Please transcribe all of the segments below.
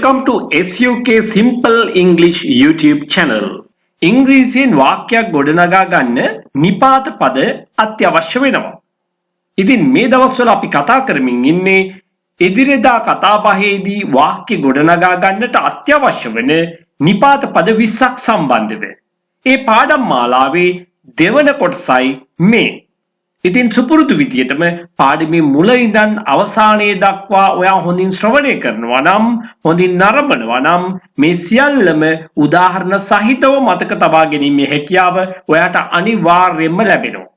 Welcome to SUK Simple English YouTube channel. ඉංග්‍රීසියෙන් වාක්‍යයක් ගොඩනගා ගන්න නිපාත පද අත්‍යවශ්‍ය වෙනවා. ඉතින් මේ දවස්වල අපි කතා කරමින් ඉන්නේ එදිනෙදා කතාබහේදී වාක්‍ය ගොඩනගා ගන්නට අත්‍යවශ්‍ය වෙන නිපාත පද 20ක් සම්බන්ධව. ඒ පාඩම් මාලාවේ දෙවන කොටසයි මේ. ඉතින් සුපුරුදු විදියටම පාඩමේ මුල ඉඳන් අවසානයේ දක්වා ඔයා හොඳින් ශ්‍රවණය කරනවා නම් හොඳින් නරඹනවා නම් මේ සියල්ලම උදාහරණ සහිතව මතක තබා ගැනීමේ හැකියාව ඔයාට අනිවාර්යයෙන්ම ලැබෙනවා.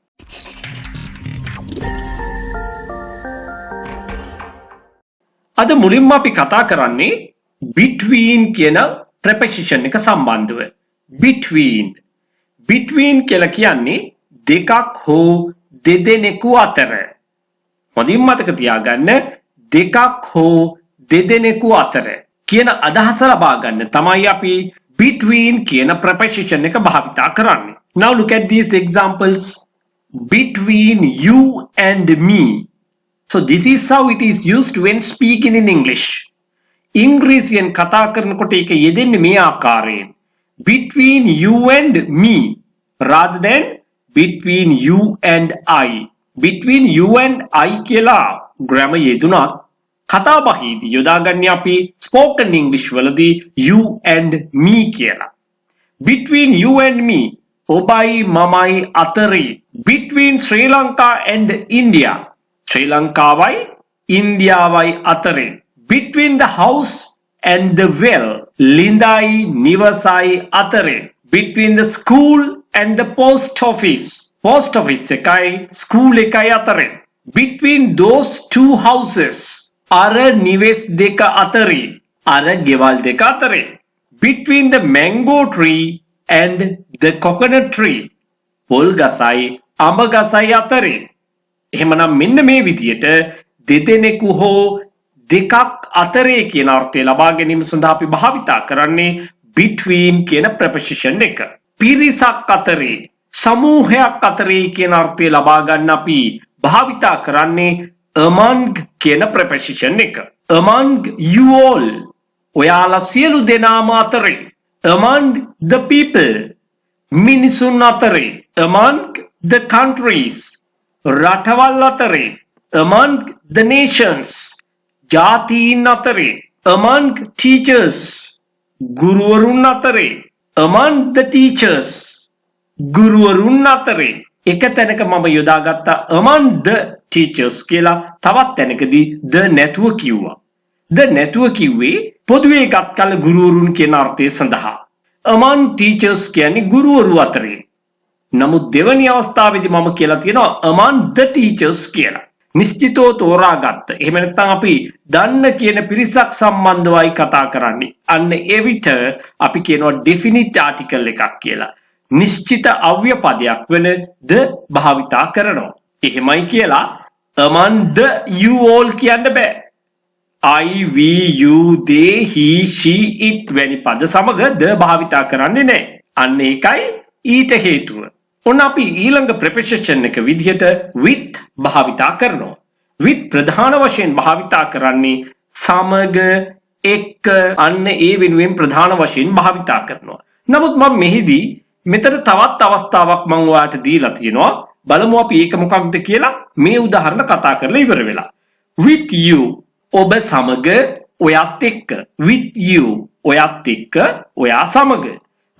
අද මුලින්ම අපි කතා කරන්නේ between කියන preposition එක සම්බන්ධව. between කියලා කියන්නේ දෙකක් හෝ දෙදෙනෙකු අතර. හොඳින් මතක තියාගන්න දෙකක් හෝ දෙදෙනෙකු අතර කියන අදහස ලබා ගන්න තමයි අපි between කියන preposition එක භාවිතා කරන්නේ. Now look at these examples. Between you and me. So this is how it is used when speaking in English. ඉංග්‍රීසියෙන් කතා කරනකොට ඒක යෙදෙන්නේ මේ ආකාරයෙන්. Between you and me rather than between you and I. Between you and I කියලා grammar යෙදුනත් කතාබහේදී යොදාගන්නේ අපි spoken English වලදී you and me කියලා. Between you and me ඔබයි මමයි අතරේ. Between Sri Lanka and India ශ්‍රී ලංකාවයි ඉන්දියාවයි අතරේ. Between the house and the well ලිඳයි නිවසයි අතරේ. Between the school and the post office එකයි school එකයි අතරේ. Between those two houses අර නිවෙස් දෙක අතරේ අර ගෙවල් දෙක අතරේ. Between the mango tree and the coconut tree පොල් ගසයි අඹ ගසයි අතරේ. එහෙමනම් මෙන්න මේ විදියට දෙදෙනෙකු හෝ දෙකක් අතරේ කියන අර්ථය ලබා ගැනීම සඳහා අපි භාවිතා කරන්නේ between කියන preposition එක. පිරිසක් අතරේ සමූහයක් අතරේ කියන අර්ථය ලබා ගන්න අපි භාවිතා කරන්නේ among කියන preposition එක. among you all ඔයාලා සියලු දෙනාම අතරේ. among the people මිනිසුන් අතරේ. among the countries රටවල් අතරේ. among the nations ජාතීන් අතරේ. among teachers ගුරුවරුන් අතරේ. among the teachers ගුරුවරුන් අතරේ. එක තැනක මම යොදාගත්ත among the teachers කියලා තවත් තැනකදී the නැතුව කිව්වා. the නැතුව කිව්වේ පොදුවේ ගත් කල ගුරුවරුන් කියන අර්ථය සඳහා. among teachers කියන්නේ ගුරුවරු අතරේ. නමුත් දෙවැනි අවස්ථාවේදී මම කියලා තියෙනවා among the teachers කියලා. නිශ්චිතව තෝරාගත්ත. එහෙම නැත්නම් අපි දන්න කියන පිරිසක් සම්බන්ධවයි කතා කරන්නේ. අන්න ඒ විට අපි කියනවා definite article එකක් කියලා. නිශ්චිත අව්‍ය පදයක් වෙන the භාවිතා කරනවා. එහෙමයි කියලා among the you all කියන්න බෑ. I, we, you, they, he, she, it වැනි පද සමග the භාවිතා කරන්නේ නැහැ. අන්න ඒකයි ඊට හේතුව. ඔන්න අපි ඊළඟ preposition එක විදිහට with භාවිතා කරනවා. with ප්‍රධාන වශයෙන් භාවිතා කරන්නේ සමග එක්ක අන්න ඒ වෙනුවෙන් ප්‍රධාන වශයෙන් භාවිතා කරනවා. නමුත් මම මෙහිදී මෙතන තවත් අවස්ථාවක් මම ඔයාලට දීලා තියෙනවා. බලමු අපි ඒක මොකක්ද කියලා මේ උදාහරණ කතා කරලා ඉවර වෙලා. with you ඔබ සමග ඔයත් එක්ක. with you ඔයත් එක්ක ඔයා සමග.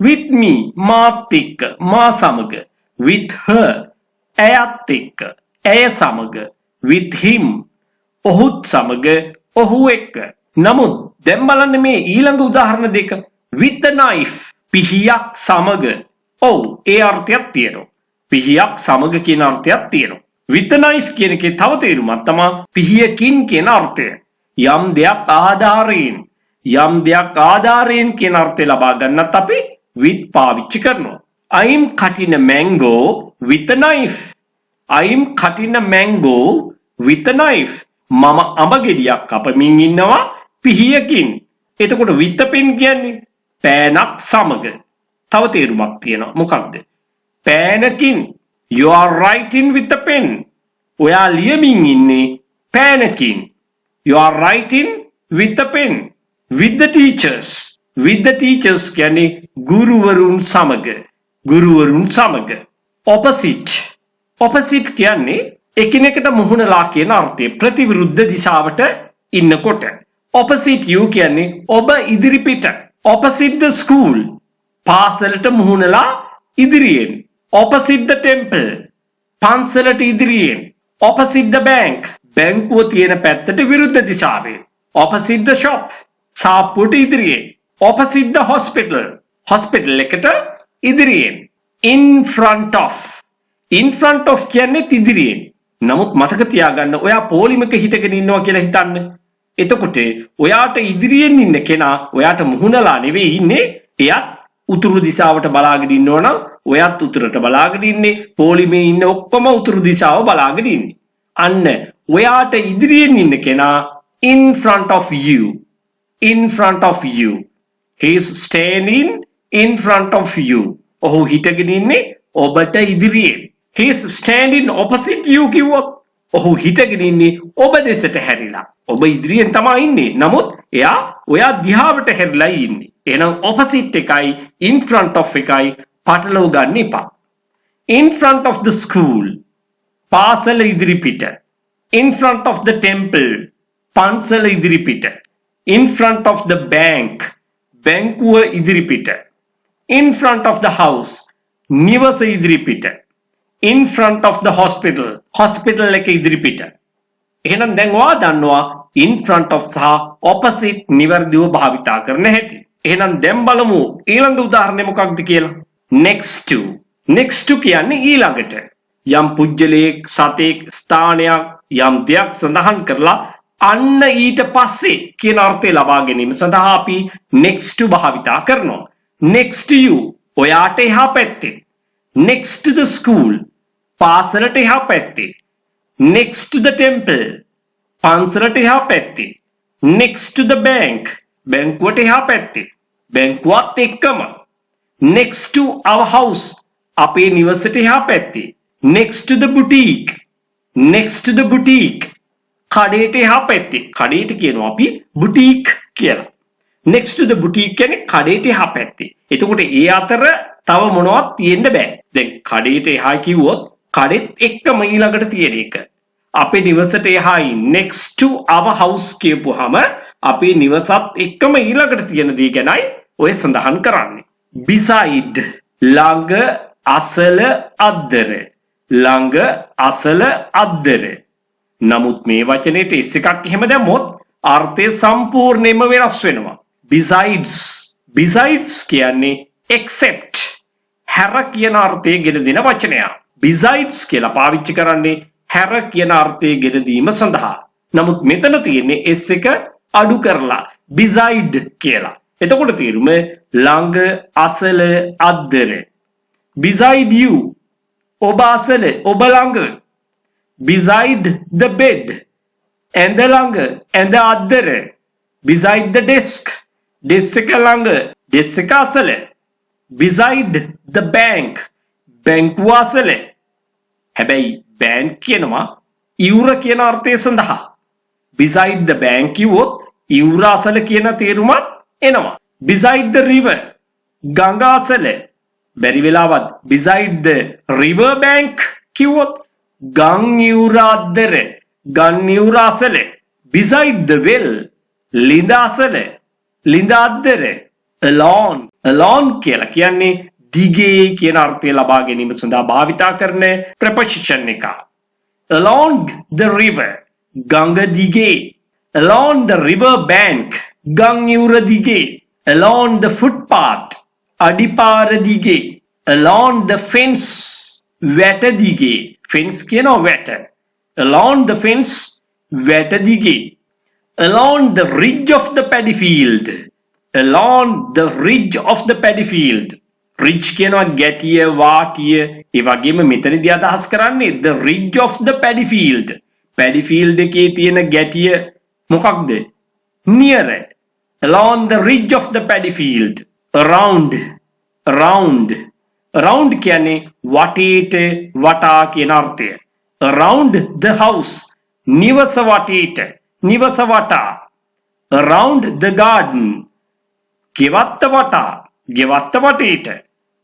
with me මාත් එක්ක මා සමග. with her ඇයත් එක්ක ඇය සමග. with him ඔහුත් සමග ඔහු එක්ක. නමුත් දැන් බලන්න මේ ඊළඟ උදාහරණ දෙක. with a knife පිහියක් සමග. ඔව් ඒ අර්ථයක් තියෙනවා. පිහියක් සමග කියන අර්ථයක් තියෙනවා. with a knife කියන එකේ තව තේරුමක් තමයි පිහියකින් කියන අර්ථය. යම් දෙයක් ආධාරයෙන් කියන අර්ථය ලබා ගන්නත් අපි with පාවිච්චි කරනවා. I'm cutting a mango with a knife. I'm cutting a mango with a knife. මම අඹ ගෙඩියක් කපමින් ඉන්නවා පිහියකින්. එතකොට with a pen කියන්නේ පෑනක් සමග. තව තේරුමක් තියෙනවා. මොකක්ද? පෑනකින්. You are writing with a pen. ඔයා ලියමින් ඉන්නේ පෑනකින්. You are writing with a pen. with the teachers. with the teachers කියන්නේ ගුරුවරුන් සමග. ගුරුවරුන් සමග. opposite. opposite කියන්නේ එකිනෙකට මුහුණලා කියන අර්ථය. ප්‍රතිවිරුද්ධ දිශාවට ඉන්නකොට. opposite you කියන්නේ ඔබ ඉදිරිපිට. opposite the school. පාසලට මුහුණලා ඉදිරියෙන්. opposite the temple. පන්සලට ඉදිරියෙන්. opposite the bank. බැංකුව තියෙන පැත්තට විරුද්ධ දිශාවෙන්. opposite the shop. සාප්පුවට ඉදිරියෙන්. opposite the hospital. hospital එකට ඉදිරියෙන්. in front of. in front of කියන්නේ ඉදිරියෙන්. නමුත් මතක තියාගන්න ඔයා පොලිමක හිටගෙන ඉන්නවා කියලා හිතන්න. එතකොට ඔයාට ඉදිරියෙන් ඉන්න කෙනා ඔයාට මුහුණලා නෙවෙයි ඉන්නේ. එයාත් උතුරු දිශාවට බලාගෙන ඉන්නවා නම් ඔයාත් උතුරට බලාගෙන ඉන්නේ. පොලිමේ ඉන්න ඔක්කොම උතුරු දිශාව බලාගෙන ඉන්නේ. අන්න ඔයාට ඉදිරියෙන් ඉන්න කෙනා in front of you. in front of you. he is standing in front of you. ඔහු හිටගෙන ඉන්නේ ඔබට ඉදිරියෙන්. he is standing opposite you කිව්වොත් ඔහු හිටගෙන ඉන්නේ ඔබ දෙසට හැරිලා. ඔබ ඉදිරියෙන් තමයි ඉන්නේ. නමුත් එයා ඔයා දිහාවට හැරිලා ඉන්නේ. එහෙනම් opposite එකයි in front of එකයි පටලව ගන්න එපා. in front of the school. පාසල ඉදිරිපිට. in front of the temple. පන්සල ඉදිරිපිට. in front of the bank. බැංකුව ඉදිරිපිට. in front of the house. නිවස ඉදිරිපිට. in front of the hospital. hospital එක ඉදිරිපිට. එහෙනම් දැන් ඔයා දන්නවා in front of සහ opposite නිවැරදිව භාවිතා කරන හැටි. එහෙනම් දැන් බලමු ඊළඟ උදාහරණය මොකක්ද කියලා. next to. next to කියන්නේ ඊළඟට. යම් පුජ්‍යලයක්, සතෙක්, ස්ථානයක්, යම් දෙයක් සඳහන් කරලා අන්න ඊට පස්සේ කියන අර්ථය ලබා ගැනීම සඳහා අපි next to භාවිතා කරනවා. next to you. ඔයාට එහා පැත්තේ. next to the school. පාසලට එහා පැත්තේ. next to the temple. පන්සලට එහා පැත්තේ. next to the bank. බැංකුවට එහා පැත්තේ. බැංකුවත් එක්කම. next to our house. අපේ නිවසට එහා පැත්තේ. next to the boutique. next to the boutique. කඩේට එහා පැත්තේ. කඩේට කියනවා අපි boutique කියලා. next to the boutique කියන්නේ කඩේට එහා පැත්තේ. එතකොට ඒ අතර තව මොනවත් තියෙන්න බෑ. දැන් කඩේට එහා කිව්වොත් කඩෙත් එක්කම ඊළඟට තියෙන එක. අපේ නිවසට එහායි next to our house කියපුවාම අපේ නිවසත් එක්කම ඊළඟට තියෙන දේ ගැනයි ඔය සඳහන් කරන්නේ. beside. ළඟ, අසල, අද්දර. ළඟ, අසල, අද්දර. නමුත් මේ වචනේට s එකක් එහෙම දැම්මොත් අර්ථය සම්පූර්ණයෙන්ම වෙනස් වෙනවා. besides. besides කියන්නේ except. හැර කියන අර්ථය ගෙන දෙන වචනයක්. besides කියලා පාවිච්චි කරන්නේ හැර කියන අර්ථය ගෙන දීම සඳහා. නමුත් මෙතන තියෙන්නේ s එක අඩු කරලා beside කියලා. එතකොට තේරුම ළඟ, අසල, අද්දර. beside you. ඔබ අසල, ඔබ ළඟ. beside the bed. ඇඳ ළඟ, ඇඳ අද්දර. beside the desk. desk එක ළඟ, desk එක අසල. beside the bank. බැංකුව අසල. හැබැයි bank කියනවා ඉවුර කියන අර්ථය සඳහා. beside the bank කිව්වොත් ඉවුර අසල කියන තේරුමත් එනවා. beside the river. ගඟ අසල. බැරි වෙලාවත් beside the river bank කිව්වොත් ගම් ඉවුර අද්දර. ගම් ඉවුර අසල. beside the well. ලිඳ අසල. ලිඳ අද්දර. along. along කියලා කියන්නේ දිගේ කියන අර්ථය ලබා ගැනීම සඳහා භාවිතා කරන preposition එක. along the river. ගඟ දිගේ. along the river bank. ගම් ඉවුර දිගේ. along the footpath. අඩිපාර දිගේ. along the fence. වැට දිගේ. fence කියනවා වැට. along the fence. වැට දිගේ. along the ridge of the paddy field. along the ridge of the paddy field. ridge කියනවා ගැටිය, වාටිය. ඒ වගේම මෙතනදී අදහස් කරන්නේ the ridge of the paddy field. paddy field එකේ තියෙන ගැටිය මොකක්ද? near. along the ridge of the paddy field. around. around. around කියන්නේ වටේට, වටා කියන අර්ථය. around the house. නිවස වටේට, නිවස වටා. around the garden. ගෙවත්ත වටා, ගෙවත්ත වටේට.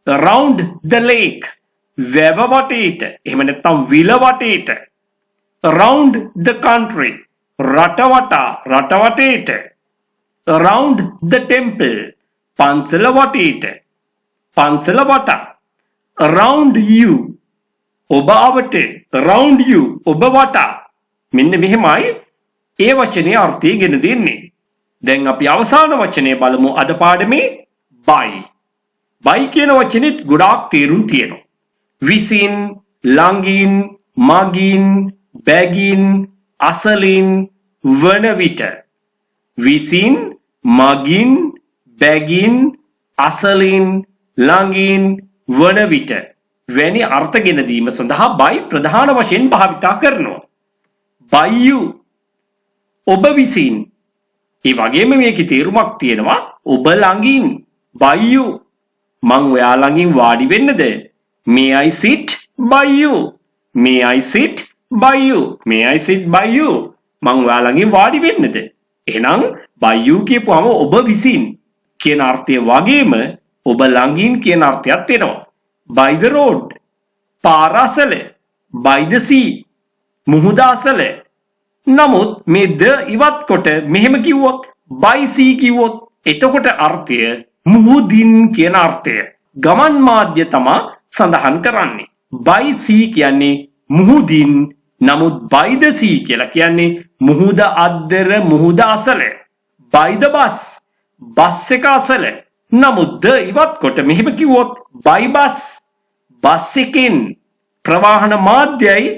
around the lake. වැව වටේට. එහෙම නැත්නම් විල වටේට. around the country. රට වටා, රට වටේට. around the temple. පන්සල වටේට. පන්සල වටා. around you. ඔබ අවට. around you. ඔබ වටා. මෙන්න මෙහෙමයි ඒ වචනේ අර්ථය ගෙන දෙන්නේ. දැන් අපි අවසාන වචනේ බලමු අද පාඩමේ by. by කියන වචනේත් ගොඩාක් තේරුම් තියෙනවා. විසින්, ළඟින්, මගින්, බැගින්, අසලින්, වන විට. විසින්, මගින්, බැගින්, අසලින්, ළඟින්, වන විට වැනි අර්ථ ගෙන දීම සඳහා by ප්‍රධාන වශයෙන් භාවිතා කරනවා. by you. ඔබ විසින්. ඒ වගේම මේකේ තේරුමක් තියෙනවා ඔබ ළඟින්. by you. මං ඔයා ළඟින් වාඩි වෙන්නද? may I sit by you? may I sit by you? may I sit by you? මං ඔයා ළඟින් වාඩි වෙන්නද? එහෙනම් by you කියපුවම ඔබ විසින් කියන අර්ථය වගේම ඔබ ළඟින් කියන අර්ථයත් එනවා. by the road. පාර අසල. by the sea. මුහුද අසල. නමුත් මේ ද ඉවත් කොට මෙහෙම කිව්වොත් by sea කිව්වොත් එතකොට අර්ථය මුහුදින් කියන අර්ථය. ගමන් මාධ්‍ය තමයි සඳහන් කරන්නේ. by sea කියන්නේ මුහුදින්, නමුත් by the sea කියලා කියන්නේ මුහුද අද්දර, මුහුද අසල. by the bus. බස් එක අසල. නමුත් ද ඉවත් කොට මෙහෙම කිව්වොත් by bus. බස් එකෙන්. ප්‍රවාහන මාධ්‍යයි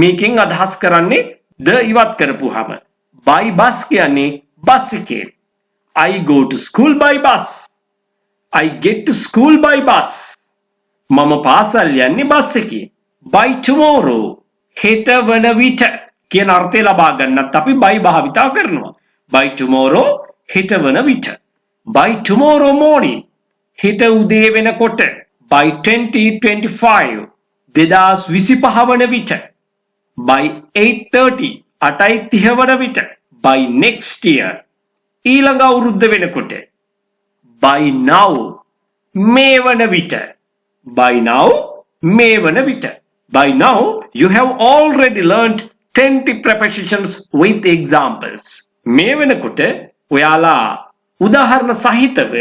මේකෙන් අදහස් කරන්නේ ද ඉවත් කරපුවාම. by bus කියන්නේ බස් එකෙන්. I go to school by bus. I get to school by bus. මම පාසල් යන්නේ බස් එකෙන්. by tomorrow. හෙට වන විට කියන අර්ථය ලබා ගන්නත් අපි by භාවිතා කරනවා. by tomorrow හෙට වන විට. by tomorrow morning. හෙට උදේ වෙනකොට. by 2025. 2025 වන විට. by 8:30 8:30 වන විට. by next year ඊළඟ අවුරුද්ද වෙනකොට. by now මේ වන විට. by now මේ වන විට. by now you have already learned 20 prepositions with examples. මේ වෙනකොට ඔයාලා උදාහරණ සහිතව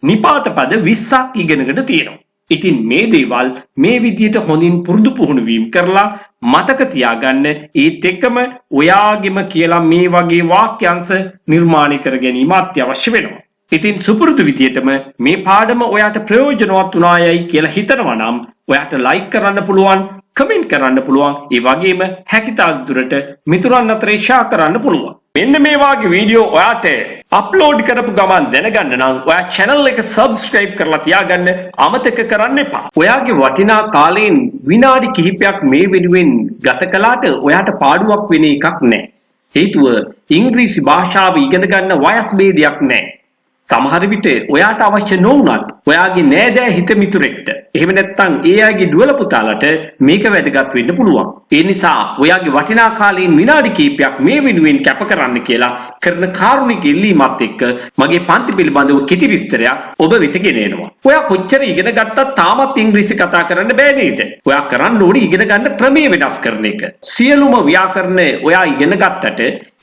නිපාත පද 20ක් ඉගෙනගෙන තියෙනවා. ඉතින් මේ දේවල් මේ විදිහට හොඳින් පුරුදු පුහුණු වීම කරලා මතක තියාගන්න. ඒත් එක්කම ඔයාගෙම කියලා මේ වගේ වාක්‍යාංශ නිර්මාණය කර ගැනීම අත්‍යවශ්‍ය වෙනවා. ඉතින් සුපුරුදු විදිහටම මේ පාඩම ඔයාට ප්‍රයෝජනවත් වුණායයි කියලා හිතනවා නම් ඔයාට ලයික් කරන්න පුළුවන්, කමෙන්ට් කරන්න පුළුවන්. ඒ වගේම හැකිතාක් දුරට මිතුරන් අතරේ ෂෙයා කරන්න පුළුවන්. මෙන්න මේ වගේ වීඩියෝ ඔයාට අප්ලෝඩ් කරපු ගමන් දැනගන්න නම් ඔයා channel එක subscribe කරලා තියාගන්න අමතක කරන්න එපා. ඔයාගේ වටිනා කාලයෙන් විනාඩි කිහිපයක් මේ වෙනුවෙන් ගත කළාට ඔයාට පාඩුවක් වෙන එකක් නැහැ. හේතුව ඉංග්‍රීසි භාෂාව ඉගෙන ගන්න වයස් ભેදයක් නැහැ. සමහර විට ඔයාට අවශ්‍ය නොවුනත් ඔයාගේ නෑදෑ හිත මිතුරෙක්ට, එහෙම නැත්නම් ඒ අයගේ දුවල පුතාලට මේක වැදගත් වෙන්න පුළුවන්. ඒ නිසා ඔයාගේ වටිනා කාලයෙන් විනාඩි කිහිපයක් මේ වෙනුවෙන් කැප කරන්න කියලා කරන කාරුණික ඉල්ලීමත් එක්ක මගේ පන්ති පිළිබඳව කෙටි විස්තරයක් ඔබ වෙත ගෙන එනවා. ඔයා කොච්චර ඉගෙන ගත්තත් තාමත් ඉංග්‍රීසි කතා කරන්න බෑ නේද? ඔයා කරන්න ඕනේ ඉගෙන ගන්න ක්‍රමයේ වෙනස් කරන එක. සියලුම ව්‍යාකරණ ඔයා ඉගෙන ගත්තට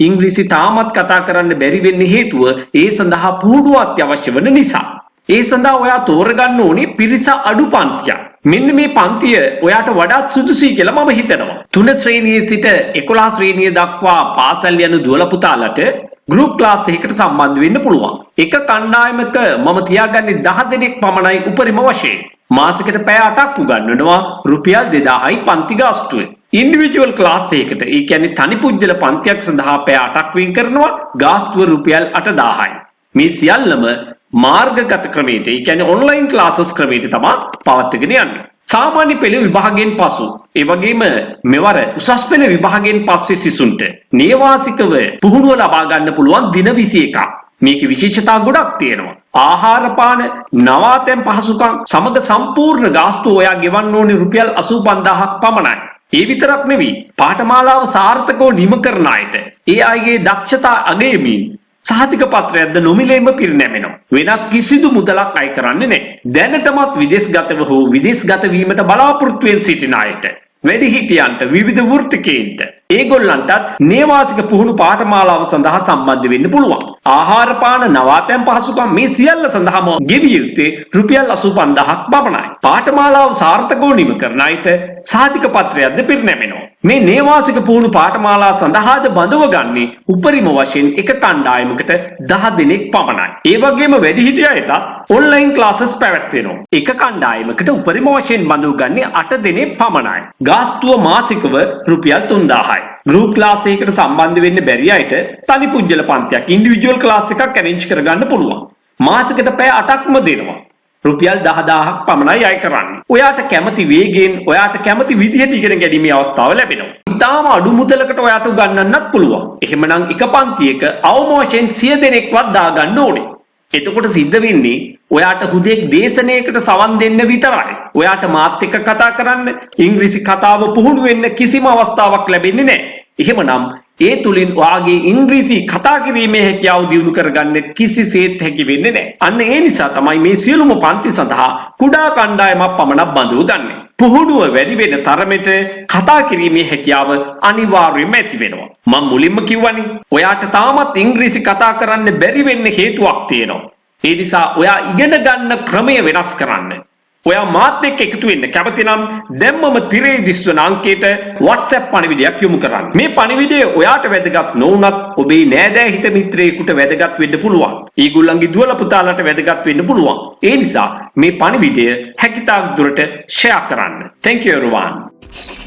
ඉංග්‍රීසි තාමත් කතා කරන්න බැරි වෙන්නේ හේතුව ඒ සඳහා පුහුණුව අත්‍යවශ්‍ය වන නිසා. ඒ සඳහා ඔයා තෝරගන්න ඕනේ පිරිස අඩු පන්තියක්. මෙන්න මේ පන්තිය ඔයාට වඩාත් සුදුසුයි කියලා මම හිතනවා. 3 ශ්‍රේණියේ සිට 11 ශ්‍රේණිය දක්වා පාසල් යන දුවල පුතාලට ගෲප් ක්ලාස් එකකට සම්බන්ධ වෙන්න පුළුවන්. එක කණ්ඩායමක මම තියාගන්නේ 10 දෙනෙක් පමණයි උපරිම වශයෙන්. මාසෙකට පැය 8ක් උගන්වනවා. රුපියල් 2000යි පන්ති ගාස්තුව. ඉන්ඩිවිජුවල් ක්ලාස් එකකට, ඒ කියන්නේ තනි පුජ්‍යල පන්තියක් සඳහා පැය 8ක් වෙන් කරනවා. ගාස්තුව රුපියල් 8000යි. මේ සියල්ලම මාර්ගගත ක්‍රමයට, ඒ කියන්නේ ඔන්ලයින් ක්ලාසස් ක්‍රමයට තමයි පවත්වාගෙන යන්නේ. සාමාන්‍ය පෙළ විභාගයෙන් පසු, ඒ වගේම මෙවර උසස් පෙළ විභාගයෙන් පස්සේ සිසුන්ට නේවාසිකව පුහුණුව ලබා ගන්න පුළුවන් දින 21ක්. මේකේ විශේෂතා ගොඩක් තියෙනවා. ආහාර පාන, නවාතැන් පහසුකම් සමග සම්පූර්ණ ගාස්තුව ඔයා ගෙවන්න ඕනේ රුපියල් 85000ක් පමණයි. ඒ විතරක් නෙවෙයි, පාඨමාලාව සාර්ථකව නිම කරන අයට ඒ අයගේ දක්ෂතා අගයමින් සහතික පත්‍රයක්ද නොමිලේම පිරිනැමෙනවා. වෙනත් කිසිදු මුදලක් අය කරන්නේ නැහැ. දැනටමත් විදේශගතව හෝ විදේශගත වීමට බලාපොරොත්තු වෙන සිටින අයට, වැඩිහිටියන්ට, විවිධ වෘත්තිකයන්ට, ඒගොල්ලන්ටත් නේවාසික පුහුණු පාඨමාලාව සඳහා සම්බන්ධ වෙන්න පුළුවන්. ආහාර පාන නවාතැන් පහසුකම් මේ සියල්ල සඳහාම ගෙවිය යුත්තේ රුපියල් 85000ක් පමණයි. පාඨමාලාව සාර්ථකව නිම කරන අයට සහතික පත්‍රයක්ද පිරිනැමෙනවා. මේ නේවාසික පුහුණු පාඨමාලා සඳහාද බඳව ගන්නේ උපරිම වශයෙන් එක කණ්ඩායමකට 10 දෙනෙක් පමණයි. ඒ වගේම වැඩිහිටිය අයටත් ඔන්ලයින් ක්ලාසස් පැවැත්වෙනවා. එක කණ්ඩායමකට උපරිම වශයෙන් බඳව ගන්නේ 8 දෙනෙක් පමණයි. ගාස්තුව මාසිකව රුපියල් 3000යි. ගෲප් ක්ලාස් එකකට සම්බන්ධ වෙන්න බැරි අයට තනි පුජ්‍යල පන්තියක් ඉන්ඩිවිජුවල් ක්ලාස් එකක් ඇරේන්ජ් කරගන්න පුළුවන්. මාසෙකට පැය 8ක්ම දෙනවා. රුපියල් 10000ක් පමණයි අය කරන්නේ. ඔයාට කැමති වේගයෙන්, ඔයාට කැමති විදිහට ඉගෙන ගැනීමේ අවස්ථාව ලැබෙනවා. ඉතාලම අඩු මුදලකට ඔයාට උගන්වන්නත් පුළුවන්. එහෙමනම් එක පන්තියක අවම වශයෙන් 100 දෙනෙක්වත් දාගන්න ඕනේ. එතකොට සිද්ධ වෙන්නේ ඔයාට හුදෙක් දේශනයකට සවන් දෙන්න විතරයි. ඔයාට මාත් එක්ක කතා කරන්න, ඉංග්‍රීසි කතාව පුහුණු වෙන්න කිසිම අවස්ථාවක් ලැබෙන්නේ නැහැ. එහෙමනම් ඒ තුලින් ඔයාගේ ඉංග්‍රීසි කතා කිරීමේ හැකියාව දියුණු කරගන්න කිසිසේත් හැකි වෙන්නේ නැහැ. අන්න ඒ නිසා තමයි මේ සියලුම පන්ති සඳහා කුඩා කණ්ඩායමක් පමණක් බඳව ගන්නේ. පුහුණුව වැඩි වෙන තරමට කතා කිරීමේ හැකියාව අනිවාර්යයෙන්ම ඇති වෙනවා. මම මුලින්ම කිව්වනේ ඔයාට තාමත් ඉංග්‍රීසි කතා කරන්න බැරි වෙන්න හේතුවක් තියෙනවා. ඒ නිසා ඔයා ඉගෙන ගන්න ක්‍රමය වෙනස් කරන්න. ඔයා මාත් එක්ක එකතු වෙන්න කැමති නම් දැම්මම තිරේ දිස්වන අංකයට WhatsApp පණිවිඩයක් යොමු කරන්න. මේ පණිවිඩය ඔයාට වැදගත් නොවුනත් ඔබේ නෑදෑ හිත මිත්‍රයෙකුට වැදගත් වෙන්න පුළුවන්. ඊගොල්ලන්ගේ දුවලා පුතාලට වැදගත් වෙන්න පුළුවන්. ඒ නිසා මේ පණිවිඩය හැකිතාක් දුරට ෂෙයා කරන්න. Thank you everyone.